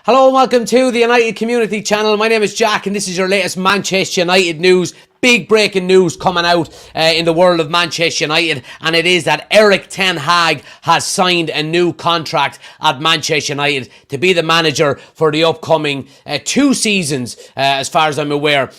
Hello and welcome to the United Community Channel. My name is Jack and this is your latest Manchester United news. Big breaking news coming out in the world of Manchester United, and it is that Erik ten HAG has signed a new contract at Manchester United to be the manager for the upcoming 2 seasons, as far as I'm aware.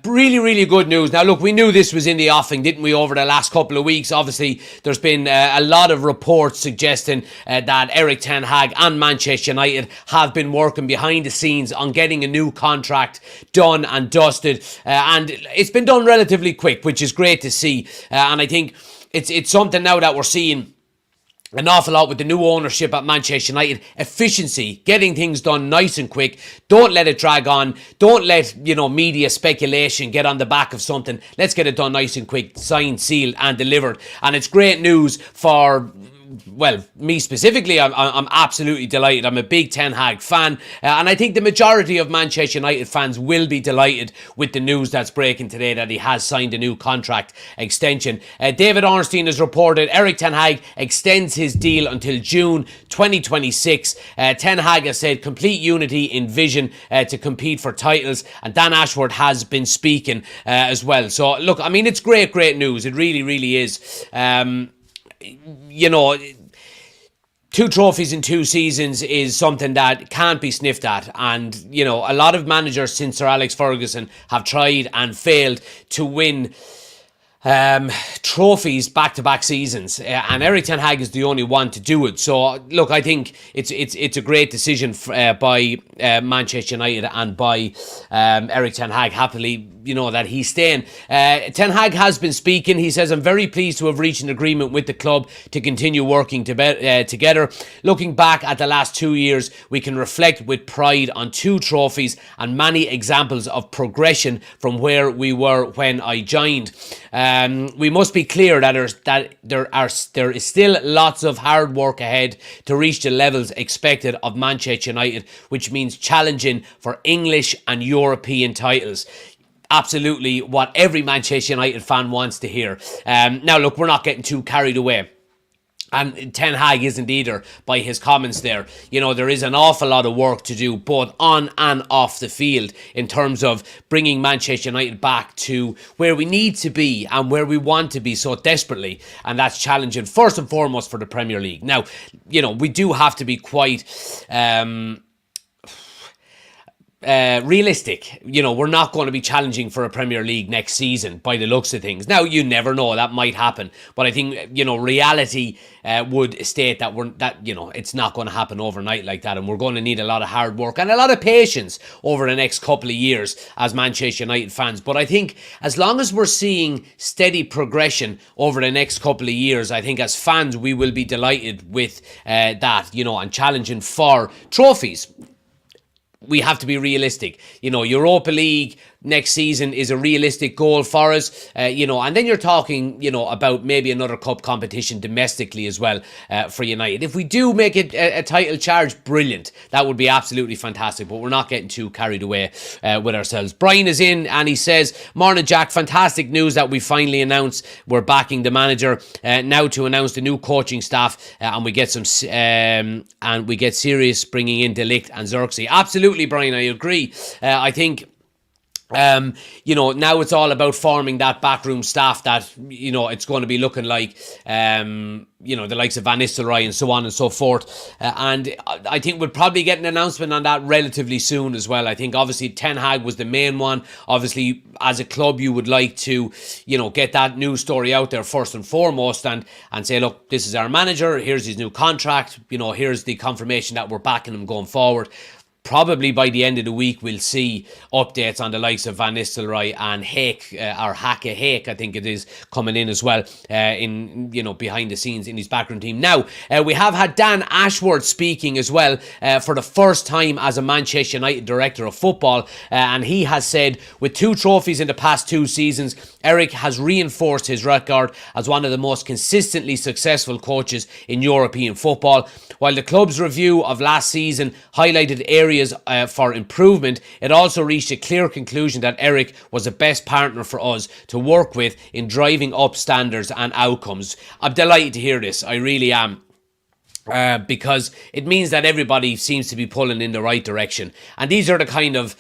Really good news. Now look, we knew this was in the offing, didn't we, over the last couple of weeks. Obviously there's been a lot of reports suggesting that Erik ten HAG and Manchester United have been working behind the scenes on getting a new contract done and dusted, and it's been done relatively quick, which is great to see. And I think it's something now that we're seeing an awful lot with the new ownership at Manchester United. Efficiency, getting things done nice and quick. Don't let it drag on. Don't let, media speculation get on the back of something. Let's get it done nice and quick, signed, sealed and delivered. And it's great news for, well, me specifically. I'm absolutely delighted. I'm a big Ten Hag fan, and I think the majority of Manchester United fans will be delighted with the news that's breaking today that he has signed a new contract extension. David Ornstein has reported Erik ten Hag extends his deal until June 2026. Ten Hag has said complete unity in vision to compete for titles, and Dan Ashworth has been speaking as well. So look, I mean, it's great news. It really is. 2 trophies in 2 seasons is something that can't be sniffed at, and a lot of managers since Sir Alex Ferguson have tried and failed to win trophies back-to-back seasons, and Erik ten Hag is the only one to do it. So look, I think it's a great decision by Manchester United and by Erik ten Hag. Happily, that he's staying. Ten Hag has been speaking. He says, "I'm very pleased to have reached an agreement with the club to continue working together. Looking back at the last 2 years, we can reflect with pride on 2 trophies and many examples of progression from where we were when I joined. We must be clear that there is still lots of hard work ahead to reach the levels expected of Manchester United, which means challenging for English and European titles." Absolutely what every Manchester United fan wants to hear. Now look, we're not getting too carried away, and Ten Hag isn't either by his comments there. There is an awful lot of work to do both on and off the field in terms of bringing Manchester United back to where we need to be and where we want to be so desperately, and that's challenging first and foremost for the Premier League. Now, we do have to be quite realistic. We're not going to be challenging for a Premier League next season by the looks of things. Now, you never know, that might happen, but I think reality would state that it's not going to happen overnight like that, and we're going to need a lot of hard work and a lot of patience over the next couple of years as Manchester United fans. But I think as long as we're seeing steady progression over the next couple of years, I think as fans we will be delighted with that, and challenging for trophies. We have to be realistic. Europa League next season is a realistic goal for us, and then you're talking, about maybe another cup competition domestically as well for United. If we do make it a title charge, brilliant. That would be absolutely fantastic, but we're not getting too carried away with ourselves. Brian is in and he says, "Morning Jack, fantastic news that we finally announced we're backing the manager now to announce the new coaching staff, and we get serious bringing in De Ligt and Xerxes." Absolutely, Brian, I agree. I think now it's all about forming that backroom staff that, it's going to be looking like, the likes of Van Nistelrooy and so on and so forth. And I think we'll probably get an announcement on that relatively soon as well. I think obviously Ten Hag was the main one. Obviously, as a club, you would like to, get that news story out there first and foremost and say, look, this is our manager. Here's his new contract. Here's the confirmation that we're backing him going forward. Probably by the end of the week, we'll see updates on the likes of Van Nistelrooy and HAG, or HAG, I think it is, coming in as well, in behind the scenes in his backroom team. Now, we have had Dan Ashworth speaking as well for the first time as a Manchester United director of football, and he has said, with 2 trophies in the past 2 seasons, Erik has reinforced his record as one of the most consistently successful coaches in European football. While the club's review of last season highlighted areas for improvement, it also reached a clear conclusion that Erik was the best partner for us to work with in driving up standards and outcomes. I'm delighted to hear this. I really am. because it means that everybody seems to be pulling in the right direction. And these are the kind of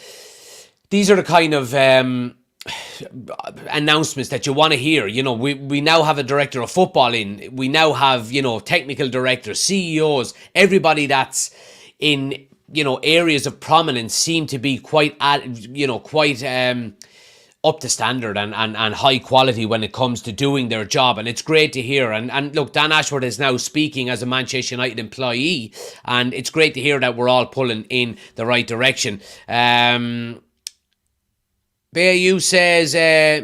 announcements that you want to hear. You know, we now have a director of football in. We now have, you know, technical directors, CEOs, everybody that's in, you know, areas of prominence seem to be quite up to standard and high quality when it comes to doing their job, and it's great to hear. And look, Dan Ashworth is now speaking as a Manchester United employee, and it's great to hear that we're all pulling in the right direction. BAU says,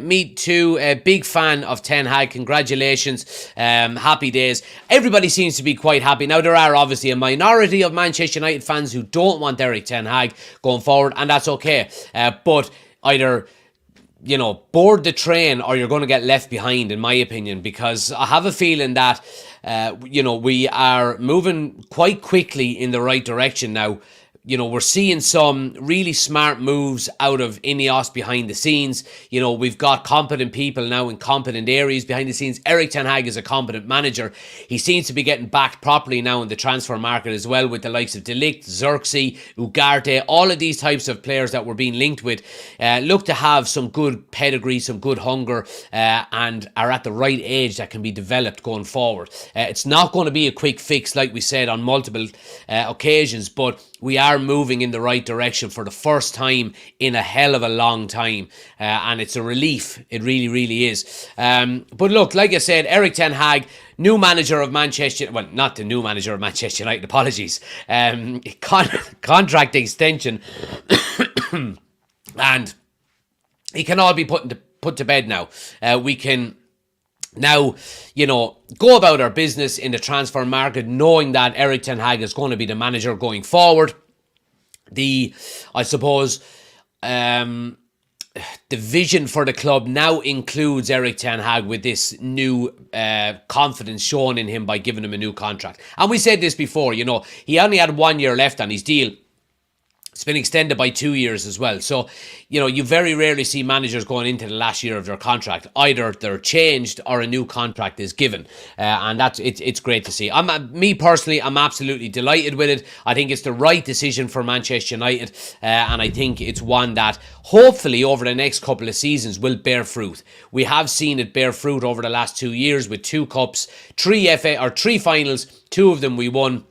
me too, a big fan of Ten Hag. Congratulations. Happy days. Everybody seems to be quite happy. Now, there are obviously a minority of Manchester United fans who don't want Erik Ten Hag going forward, and that's okay. But either, you know, board the train or you're going to get left behind, in my opinion, because I have a feeling that, you know, we are moving quite quickly in the right direction now. You know, we're seeing some really smart moves out of Ineos behind the scenes. You know, we've got competent people now in competent areas behind the scenes. Erik Ten Hag is a competent manager. He seems to be getting backed properly now in the transfer market as well, with the likes of De Ligt, Xerxes, Ugarte, all of these types of players that we're being linked with. Look to have some good pedigree, some good hunger, and are at the right age that can be developed going forward. It's not going to be a quick fix, like we said on multiple occasions, but we are moving in the right direction for the first time in a hell of a long time, and it's a relief. It really, really is. But look, like I said, Erik Ten Hag, new manager of Manchester, well, not the new manager of Manchester United, apologies, contract extension, and it can all be put to bed now. We can now, you know, go about our business in the transfer market, knowing that Erik Ten Hag is going to be the manager going forward. I suppose, the vision for the club now includes Erik Ten Hag, with this new confidence shown in him by giving him a new contract. And we said this before, you know, he only had 1 year left on his deal. It's been extended by 2 years as well. So, you know, you very rarely see managers going into the last year of their contract. Either they're changed or a new contract is given. And it's great to see. Me personally, I'm absolutely delighted with it. I think it's the right decision for Manchester United. And I think it's one that hopefully over the next couple of seasons will bear fruit. We have seen it bear fruit over the last 2 years with 2 cups, 3 finals, 2 of them we won.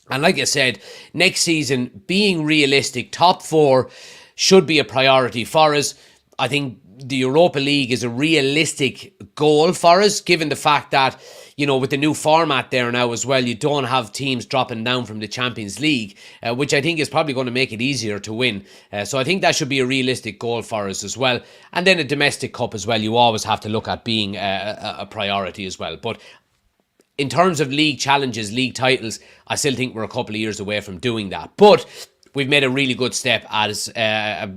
And like I said, next season, being realistic, top 4 should be a priority for us. I think the Europa League is a realistic goal for us, given the fact that, you know, with the new format there now as well, you don't have teams dropping down from the Champions League, which I think is probably going to make it easier to win. So I think that should be a realistic goal for us as well. And then a domestic cup as well, you always have to look at being a priority as well. But in terms of league challenges, league titles, I still think we're a couple of years away from doing that. But we've made a really good step as,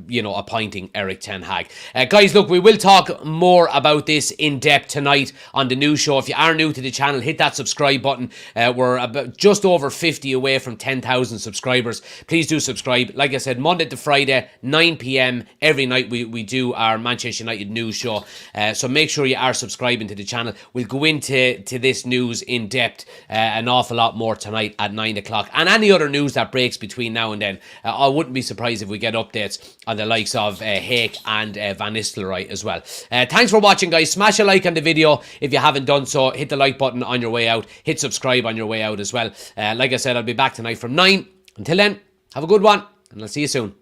you know, appointing Erik Ten Hag. Guys, look, we will talk more about this in depth tonight on the news show. If you are new to the channel, hit that subscribe button. We're about just over 50 away from 10,000 subscribers. Please do subscribe. Like I said, Monday to Friday, 9 p.m. every night we do our Manchester United news show. So make sure you are subscribing to the channel. We'll go into this news in depth an awful lot more tonight at 9 o'clock. And any other news that breaks between now and then. I wouldn't be surprised if we get updates on the likes of HAG and Van Nistelrooy as well. Thanks for watching, guys. Smash a like on the video if you haven't done so. Hit the like button on your way out. Hit subscribe on your way out as well. Like I said, I'll be back tonight from 9. Until then, have a good one, and I'll see you soon.